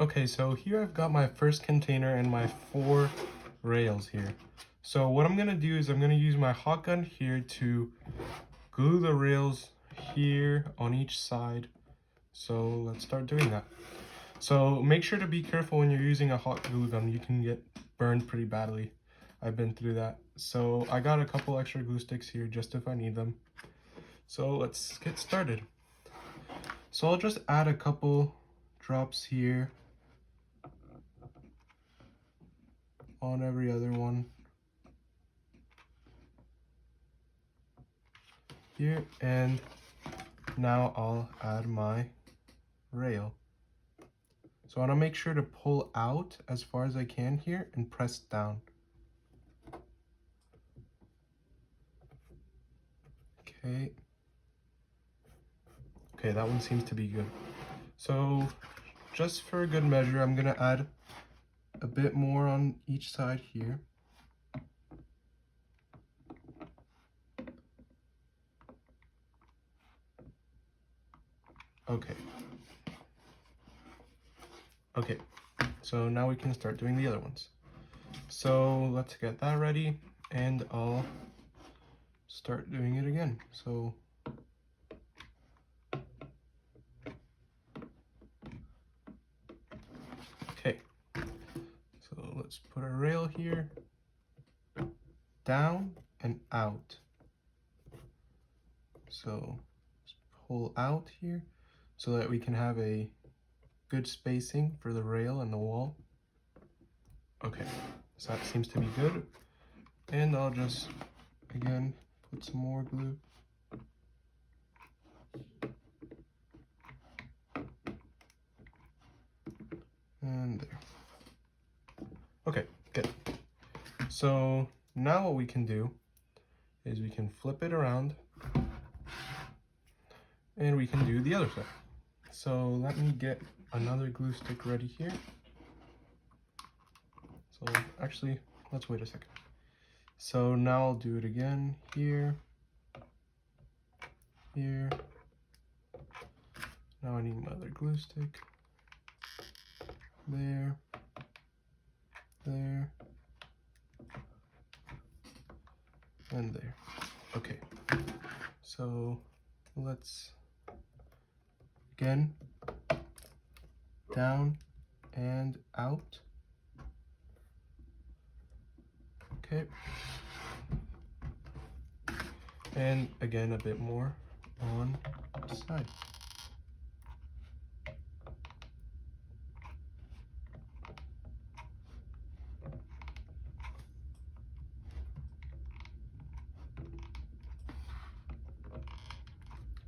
Okay, so here I've got my first container and my 4 rails here. So what I'm gonna do is I'm gonna use my hot gun here to glue the rails here on each side. So let's start doing that. So make sure to be careful when you're using a hot glue gun. You can get burned pretty badly. I've been through that. So I got a couple extra glue sticks here just if I need them. So let's get started. So I'll just add a couple drops here on every other one here, and now I'll add my rail. So I want to make sure to pull out as far as I can here and press down. Okay. Okay, that one seems to be good. So just for a good measure, I'm gonna add a bit more on each side here. Okay. Okay, so now we can start doing the other ones. So let's get that ready and I'll start doing it again. So okay, so let's put a rail here, down and out. So pull out here so that we can have a good spacing for the rail and the wall. Okay, so that seems to be good. And I'll just, again, put some more glue. And there. Okay, good. So now what we can do is we can flip it around and we can do the other side. So let me get another glue stick ready here. So actually, let's wait a second. So now I'll do it again here, here. Now I need another glue stick. There, there, and there. Okay, so let's again down and out. Okay, and again a bit more on the side.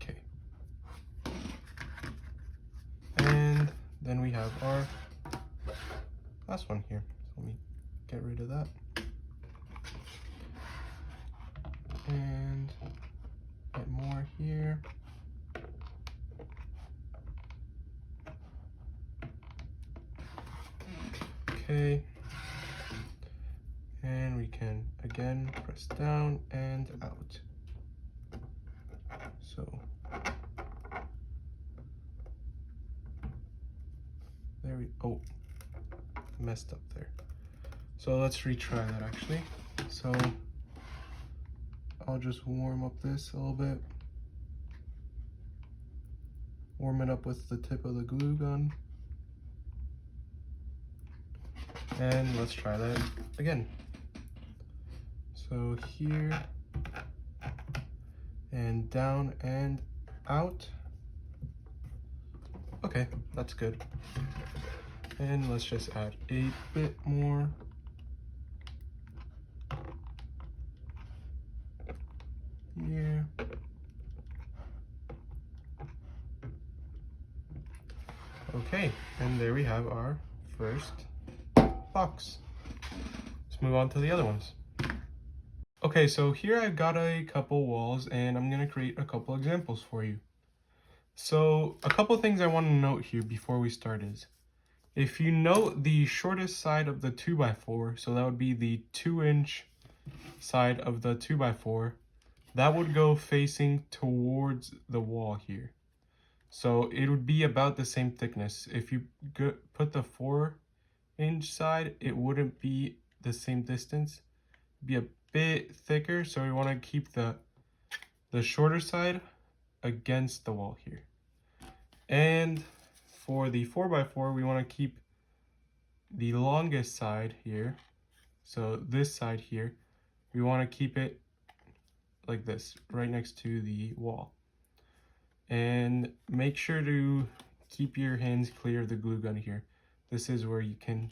Okay, and then we have our last one here. So let me get rid of that. And get more here. Okay. And we can again press down and out. So there we messed up there. So let's retry that actually. So I'll just warm up this a little bit. Warm it up with the tip of the glue gun. And let's try that again. So here, and down and out. Okay, that's good. And let's just add a bit more. Here. Okay, and there we have our first box. Let's move on to the other ones. Okay, so here I've got a couple walls and I'm gonna create a couple examples for you. So a couple things I want to note here before we start is, if you note the shortest side of the 2x4, so that would be the 2-inch side of the 2x4, that would go facing towards the wall here. So it would be about the same thickness. If you put the 4-inch side, it wouldn't be the same distance. It'd be a bit thicker, so we want to keep the shorter side against the wall here. And for the 4x4, we want to keep the longest side here. So this side here, we want to keep it like this, right next to the wall. And make sure to keep your hands clear of the glue gun here. This is where you can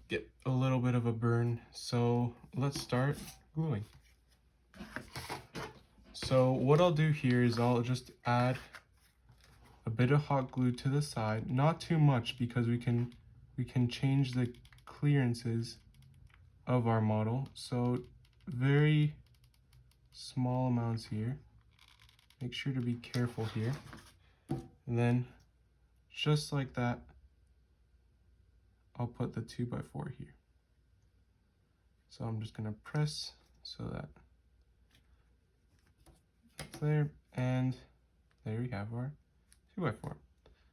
get a little bit of a burn. So let's start gluing. So what I'll do here is I'll just add a bit of hot glue to the side, not too much, because we can change the clearances of our model. So very small amounts here. Make sure to be careful here. And then just like that, I'll put the 2x4 here. So I'm just gonna press so that that's there, and there we have our 2x4.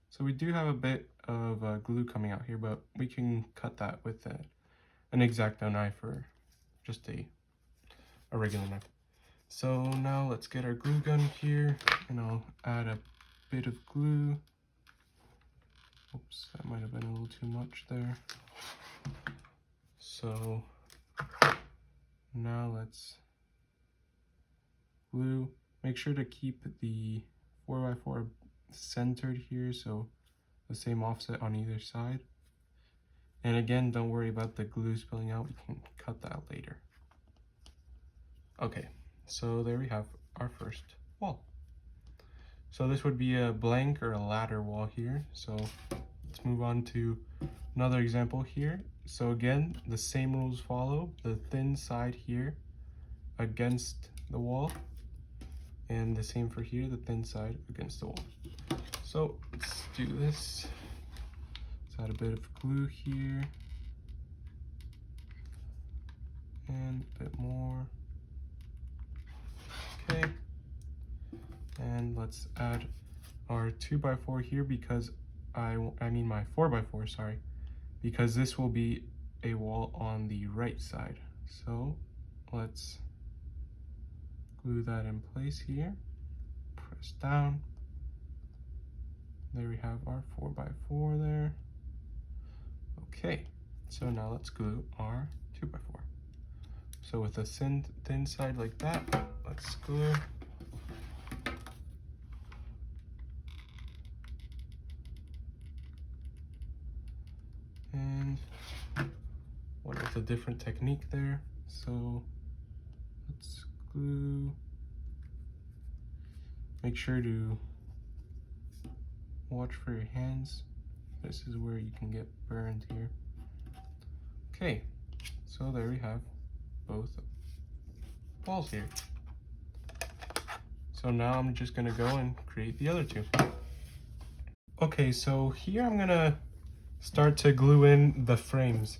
So we do have a bit of glue coming out here, but we can cut that with an X-Acto knife or just a regular knife. So now let's get our glue gun here, and I'll add a bit of glue. Oops, that might have been a little too much there. So now let's glue. Make sure to keep the 4x4 centered here, so the same offset on either side. And again, don't worry about the glue spilling out, we can cut that later. Okay, so there we have our first wall. So this would be a blank or a ladder wall here. So let's move on to another example here. So again, the same rules follow. The thin side here against the wall, and the same for here, the thin side against the wall. So let's do this. Let's add a bit of glue here, and a bit more. Okay, and let's add our 2x4 here, because I mean my 4x4, sorry, because this will be a wall on the right side. So let's glue that in place here, press down. There we have our 4x4 there. Okay, so now let's glue our 2x4. So with a thin side like that, let's glue. And one with a different technique there. So let's glue. Make sure to watch for your hands. This is where you can get burned here. Okay, so there we have both walls here. So now I'm just gonna go and create the other two. Okay, so here I'm gonna start to glue in the frames.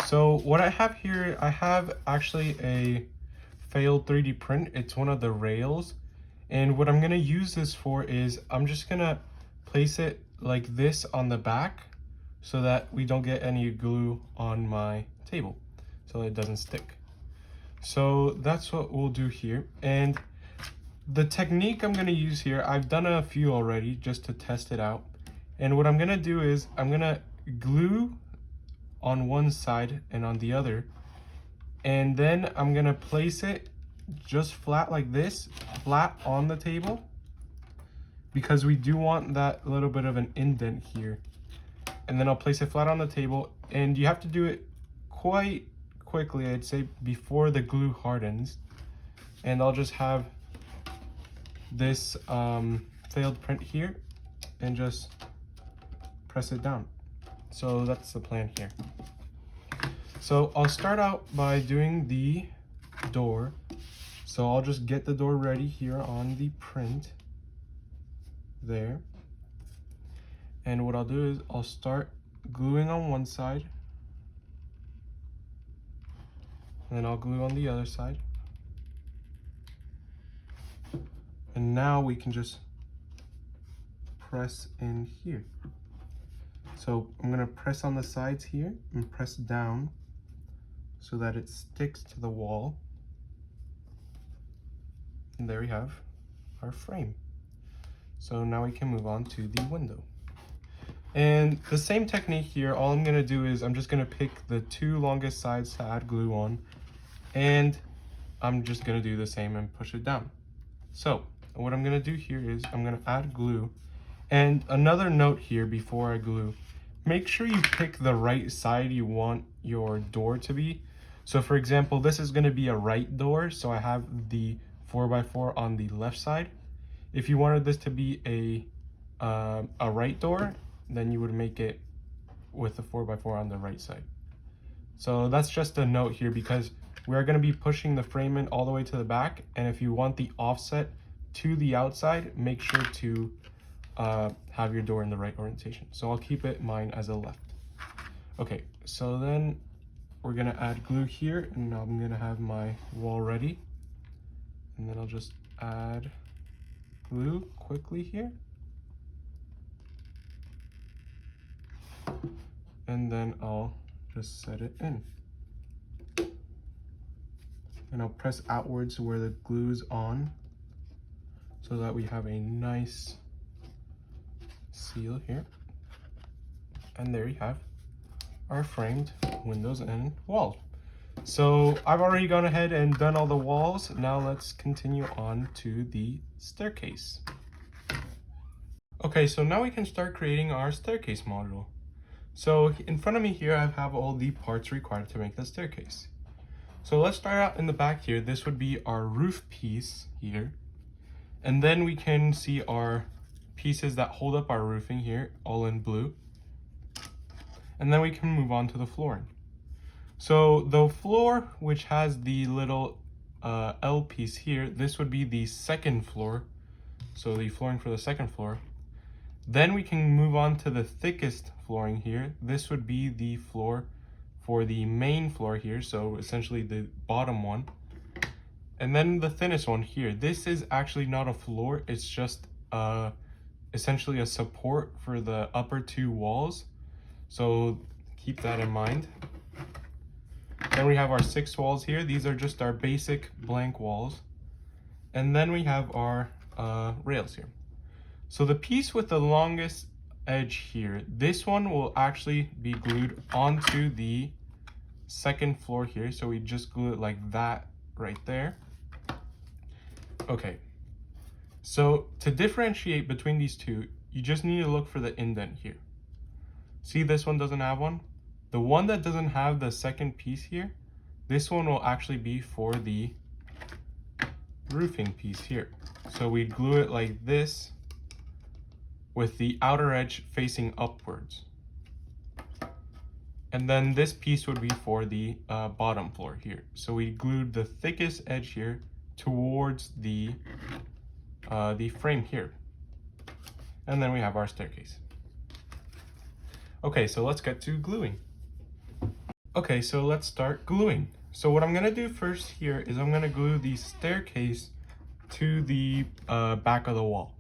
So what I have here, I have actually a failed 3D print. It's one of the rails. And what I'm gonna use this for is I'm just gonna place it like this on the back so that we don't get any glue on my table, so it doesn't stick. So that's what we'll do here. And the technique I'm gonna use here, I've done a few already just to test it out. And what I'm gonna do is I'm gonna glue on one side and on the other, and then I'm gonna place it just flat like this, flat on the table, because we do want that little bit of an indent here. And then I'll place it flat on the table, and you have to do it quite quickly, I'd say, before the glue hardens. And I'll just have this failed print here and just press it down. So that's the plan here. So I'll start out by doing the door. So I'll just get the door ready here on the print there. And what I'll do is I'll start gluing on one side, and then I'll glue on the other side. And now we can just press in here. So I'm gonna press on the sides here and press down so that it sticks to the wall. And there we have our frame. So now we can move on to the window. And the same technique here, all I'm gonna do is I'm just gonna pick the two longest sides to add glue on, and I'm just gonna do the same and push it down. So what I'm gonna do here is I'm gonna add glue. And another note here before I glue, make sure you pick the right side you want your door to be. So for example, this is gonna be a right door, so I have the 4x4 on the left side. If you wanted this to be a right door, then you would make it with the 4x4 on the right side. So that's just a note here because we're going to be pushing the frame in all the way to the back, and if you want the offset to the outside, make sure to have your door in the right orientation. So I'll keep mine as a left. Okay, so then we're going to add glue here, and I'm going to have my wall ready, and then I'll just add glue quickly here. And then I'll just set it in. And I'll press outwards where the glue's on so that we have a nice seal here. And there you have our framed windows and walls. So I've already gone ahead and done all the walls. Now let's continue on to the staircase. Okay, so now we can start creating our staircase module. So in front of me here, I have all the parts required to make the staircase. So let's start out in the back here. This would be our roof piece here. And then we can see our pieces that hold up our roofing here, all in blue. And then we can move on to the flooring. So the floor, which has the little L piece here, this would be the second floor. So the flooring for the second floor. Then we can move on to the thickest flooring here. This would be the floor for the main floor here, so essentially the bottom one. And then the thinnest one here. This is actually not a floor, it's just essentially a support for the upper two walls. So keep that in mind. Then we have our 6 walls here. These are just our basic blank walls. And then we have our rails here. So the piece with the longest edge here, this one will actually be glued onto the second floor here. So we just glue it like that right there. Okay, so to differentiate between these two, you just need to look for the indent here. See, this one doesn't have one. The one that doesn't have the second piece here, this one will actually be for the roofing piece here. So we glue it like this, with the outer edge facing upwards. And then this piece would be for the bottom floor here. So we glued the thickest edge here towards the frame here. And then we have our staircase. Okay, so let's get to gluing. Okay, so let's start gluing. So what I'm gonna do first here is I'm gonna glue the staircase to the back of the wall.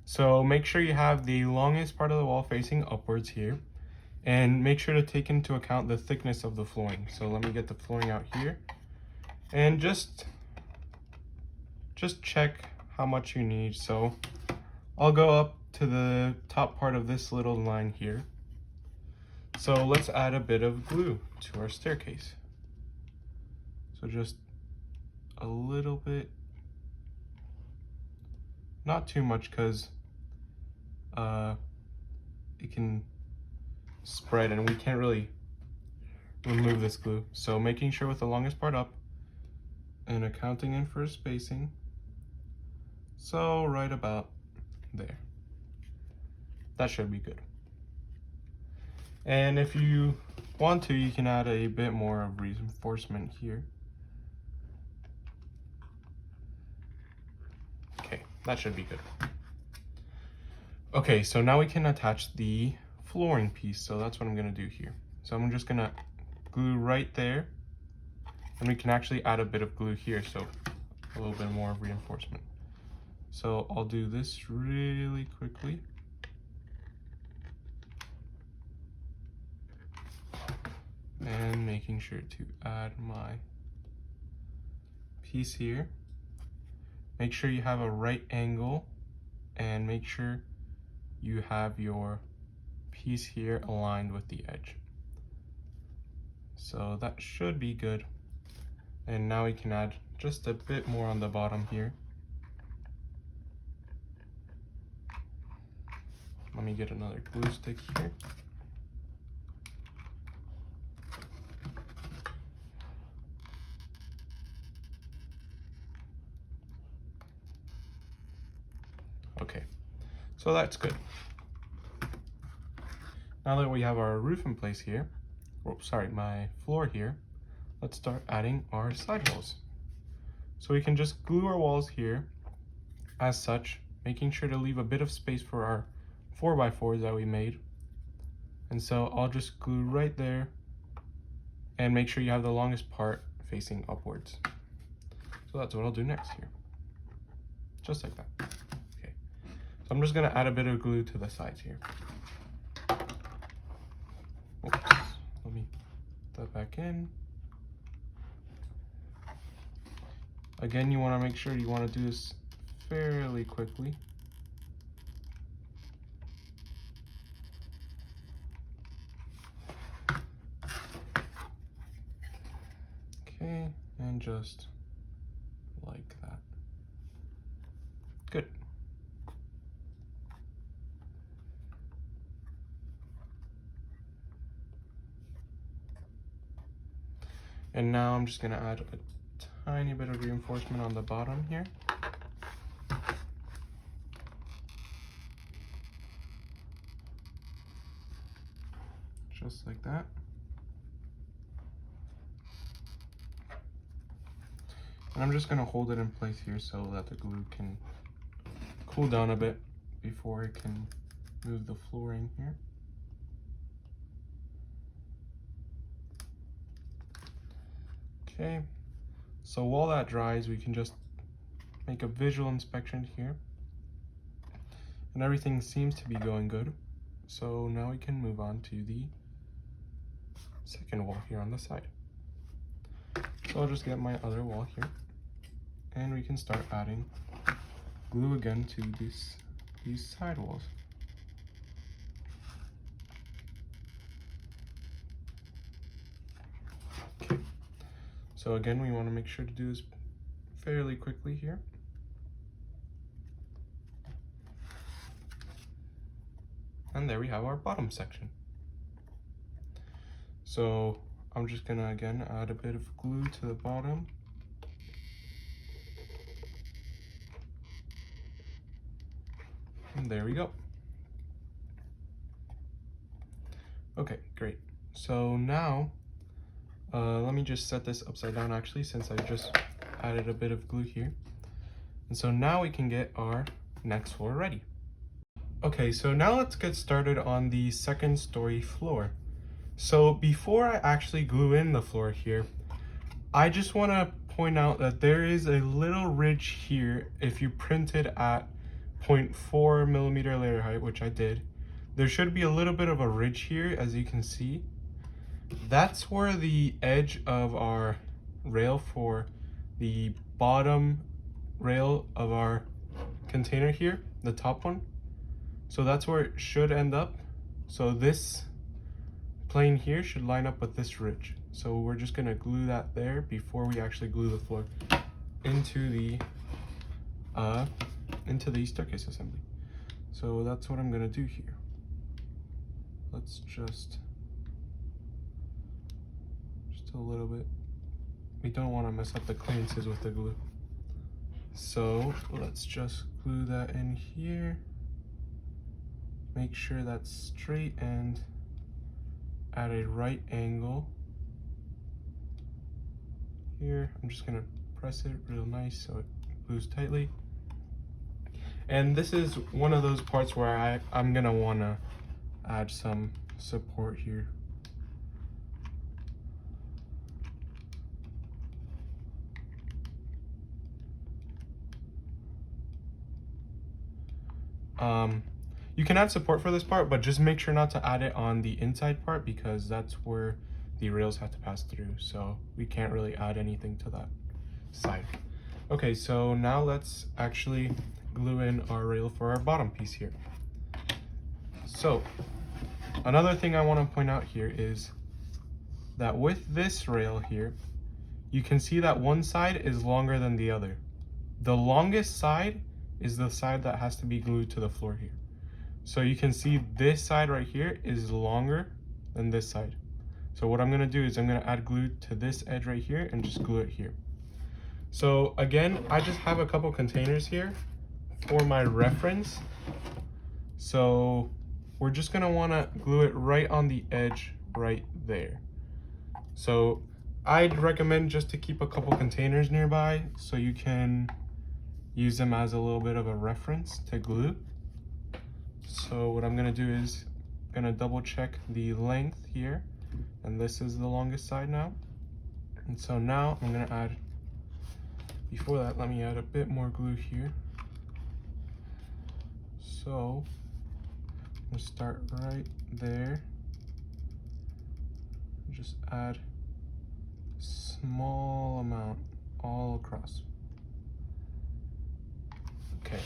So make sure you have the longest part of the wall facing upwards here, and make sure to take into account the thickness of the flooring. So let me get the flooring out here, and just check how much you need. So I'll go up to the top part of this little line here. So let's add a bit of glue to our staircase. So just a little bit, not too much, because it can spread and we can't really remove this glue. So making sure with the longest part up and accounting in for spacing. So right about there. That should be good. And if you want to, you can add a bit more of reinforcement here. Okay, that should be good. Okay, so now we can attach the flooring piece. So that's what I'm gonna do here. So I'm just gonna glue right there, and we can actually add a bit of glue here, so a little bit more of reinforcement. So I'll do this really quickly. making sure to add my piece here. Make sure you have a right angle and make sure you have your piece here aligned with the edge. So that should be good. And now we can add just a bit more on the bottom here. Let me get another glue stick here. Okay, so that's good. Now that we have our roof in place here, my floor here, let's start adding our sidewalls. So we can just glue our walls here as such, making sure to leave a bit of space for our 4x4s that we made. And so I'll just glue right there and make sure you have the longest part facing upwards. So that's what I'll do next here. Just like that. Okay. So I'm just gonna add a bit of glue to the sides here. Oops. Let me put that back in. Again, you wanna make sure you wanna do this fairly quickly. Okay, and just like that. Good. And now I'm just gonna add a tiny bit of reinforcement on the bottom here. Just like that. And I'm just gonna hold it in place here so that the glue can cool down a bit before it can move the flooring here. Okay, so while that dries, we can just make a visual inspection here. And everything seems to be going good. So now we can move on to the second wall here on the side. So I'll just get my other wall here. And we can start adding glue again to these side walls. Okay. So again, we want to make sure to do this fairly quickly here. And there we have our bottom section. So I'm just gonna again add a bit of glue to the bottom. And there we go. Okay, great. So now, let me just set this upside down actually, since I just added a bit of glue here. And so now we can get our next floor ready. Okay, so now let's get started on the second story floor. So before I actually glue in the floor here, I just want to point out that there is a little ridge here. If you print it at 0.4 millimeter layer height, which I did, there should be a little bit of a ridge here, as you can see. That's where the edge of our rail for the bottom rail of our container here, the top one. So that's where it should end up. So this plane here should line up with this ridge. So we're just gonna glue that there before we actually glue the floor into the staircase assembly. So that's what I'm gonna do here. Let's just a little bit. We don't want to mess up the clearances with the glue. So let's just glue that in here. Make sure that's straight and at a right angle. Here, I'm just gonna press it real nice so it glues tightly. And this is one of those parts where I'm gonna wanna add some support here. You can add support for this part, but just make sure not to add it on the inside part because that's where the rails have to pass through, so we can't really add anything to that side. Okay, so now let's actually glue in our rail for our bottom piece here. So another thing I want to point out here is that with this rail here, you can see that one side is longer than the other. The longest side is the side that has to be glued to the floor here. So you can see this side right here is longer than this side. So what I'm gonna do is I'm gonna add glue to this edge right here and just glue it here. So again, I just have a couple containers here for my reference. So we're just gonna wanna glue it right on the edge right there. So I'd recommend just to keep a couple containers nearby so you can use them as a little bit of a reference to glue. So what I'm gonna do is gonna double check the length here, and this is the longest side now. And so now I'm gonna add, before that, let me add a bit more glue here. So I'm gonna start right there. Just add a small amount all across. Okay,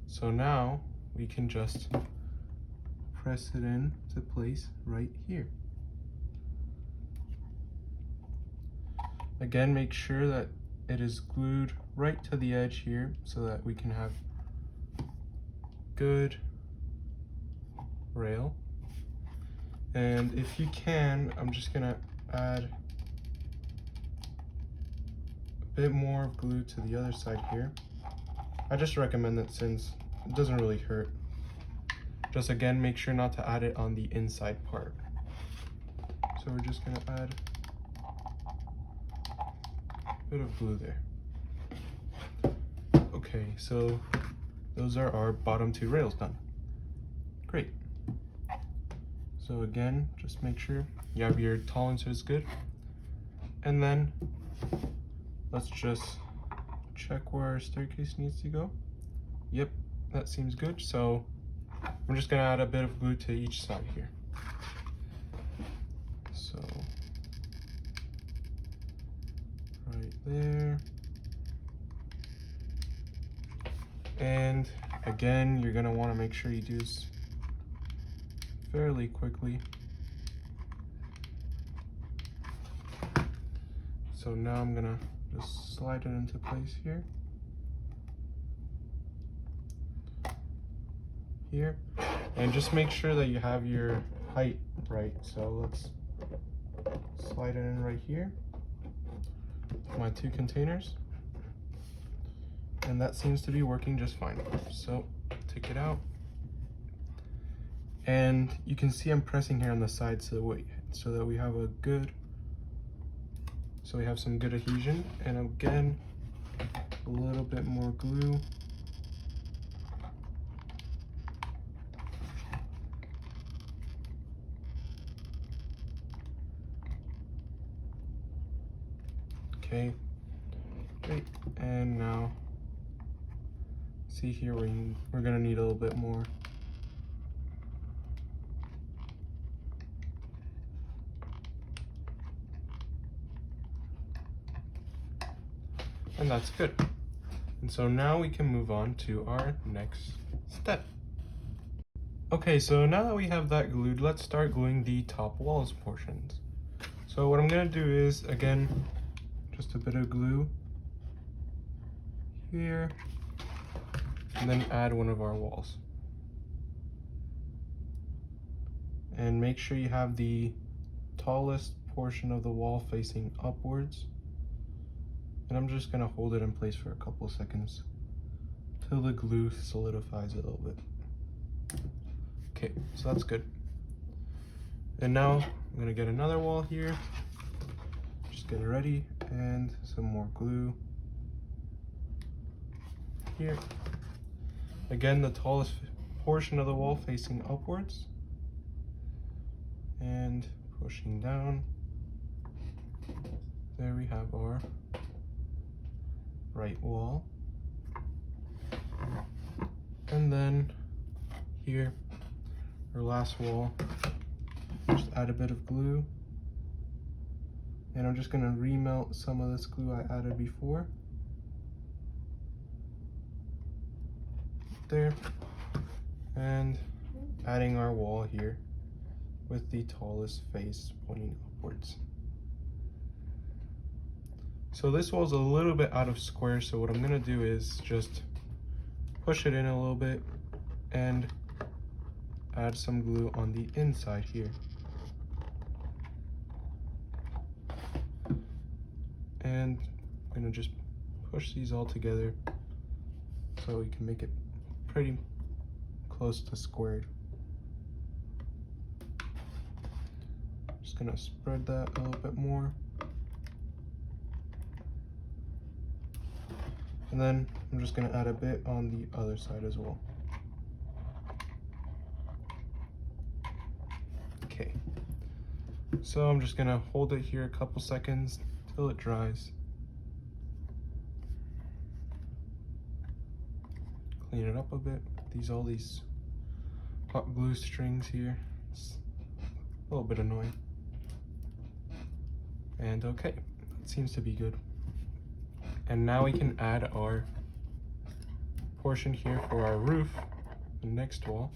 so now we can just press it into place right here. Again, make sure that it is glued right to the edge here so that we can have good rail. And if you can, I'm just gonna add a bit more glue to the other side here. I just recommend that since it doesn't really hurt. Just again, make sure not to add it on the inside part. So we're just gonna add a bit of glue there. Okay, so those are our bottom two rails done. Great. So again, just make sure you have your tolerances good. And then let's just check where our staircase needs to go. Yep, that seems good. So we're just gonna add a bit of glue to each side here. So right there. And again, you're gonna wanna make sure you do this fairly quickly. So now I'm gonna just slide it into place here. Here. And just make sure that you have your height right. So let's slide it in right here. My two containers. And that seems to be working just fine. So take it out. And you can see I'm pressing here on the side so that we have a good, so we have some good adhesion. And again, a little bit more glue. Okay, great. And now, see here, we're gonna need a little bit more. And that's good. And so now we can move on to our next step. Okay, so now that we have that glued, let's start gluing the top walls portions. So what I'm gonna do is, again, just a bit of glue here, and then add one of our walls. And make sure you have the tallest portion of the wall facing upwards. And I'm just gonna hold it in place for a couple of seconds till the glue solidifies a little bit. Okay, so that's good. And now I'm gonna get another wall here. Just get it ready, and some more glue here. Again, the tallest portion of the wall facing upwards. And pushing down. There we have our right wall. And then here, our last wall, just add a bit of glue And I'm just gonna remelt some of this glue I added before. There. And adding our wall here with the tallest face pointing upwards. So this wall's a little bit out of square, so what I'm gonna do is just push it in a little bit and add some glue on the inside here. And I'm gonna just push these all together so we can make it pretty close to squared. Just gonna spread that a little bit more. And then I'm just gonna add a bit on the other side as well. Okay, so I'm just gonna hold it here a couple seconds till it dries. Clean it up a bit. All these hot glue strings here. It's a little bit annoying. And okay, that seems to be good. And now we can add our portion here for our roof, the next wall.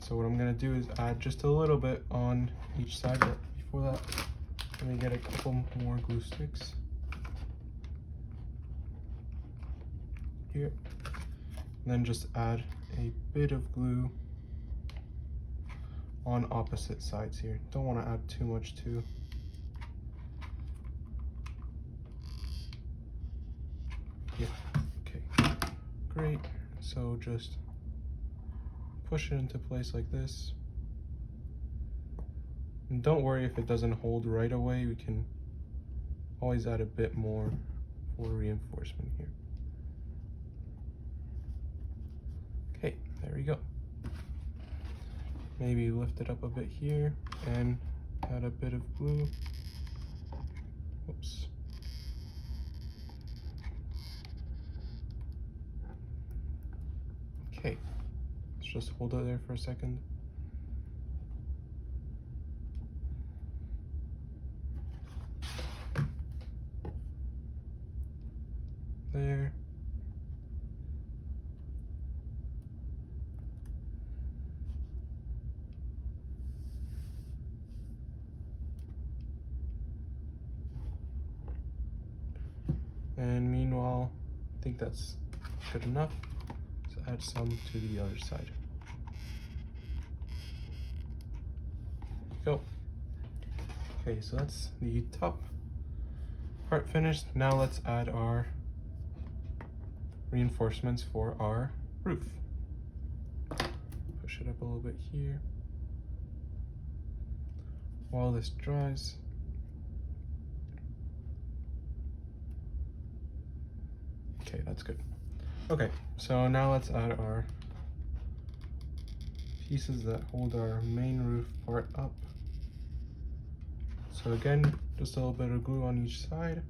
So what I'm gonna do is add just a little bit on each side, but before that, let me get a couple more glue sticks. Here. And then just add a bit of glue on opposite sides here. Don't want to add too much too. Yeah, okay, great. So just push it into place like this. And don't worry if it doesn't hold right away, we can always add a bit more for reinforcement here. Okay, there we go. Maybe lift it up a bit here and add a bit of glue. Whoops. Okay, let's just hold it there for a second. There. And meanwhile, I think that's good enough. So add some to the other side. Go. Okay, so that's the top part finished. Now let's add our reinforcements for our roof. Push it up a little bit here. While this dries, okay, that's good. Okay, so now let's add our pieces that hold our main roof part up. So again, just a little bit of glue on each side.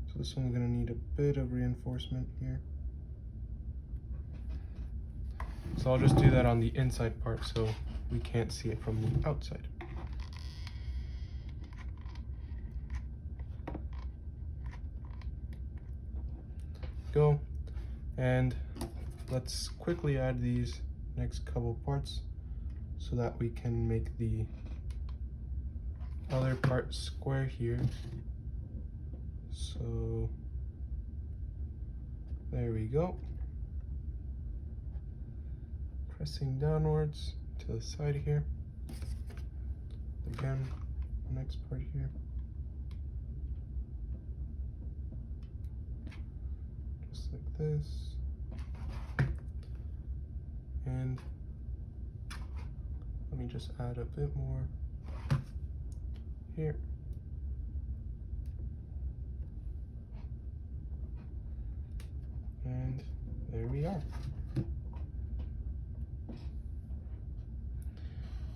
So this one's gonna need a bit of reinforcement here. So I'll just do that on the inside part so we can't see it from the outside. Go, and let's quickly add these next couple parts so that we can make the other part square here. So there we go. Pressing downwards to the side here. Again, next part here. Just like this. And let me just add a bit more here. And there we are.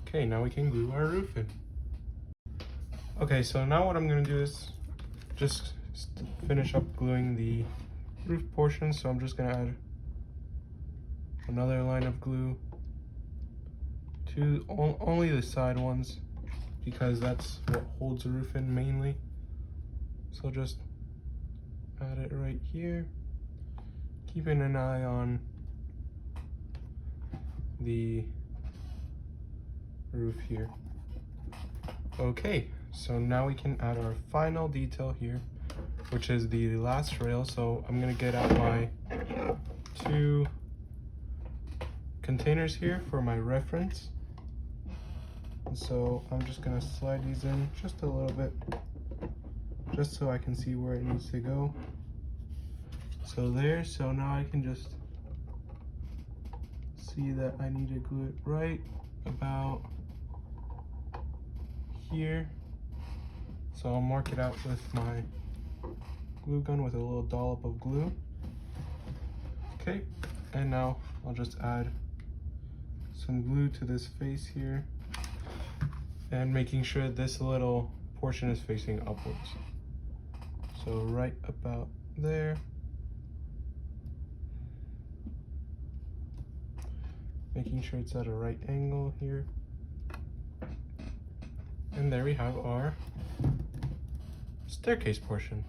Okay, now we can glue our roof in. Okay, so now what I'm gonna do is just finish up gluing the roof portion. So I'm just gonna add another line of glue only the side ones, because that's what holds the roof in mainly. So just add it right here, keeping an eye on the roof here. Okay, so now we can add our final detail here, which is the last rail. So I'm gonna get out my 2 containers here for my reference. And so I'm just gonna slide these in just a little bit, just so I can see where it needs to go. So there, so now I can just see that I need to glue it right about here. So I'll mark it out with my glue gun with a little dollop of glue. Okay, and now I'll just add some glue to this face here, and making sure this little portion is facing upwards. So right about there. Making sure it's at a right angle here. And there we have our staircase portion.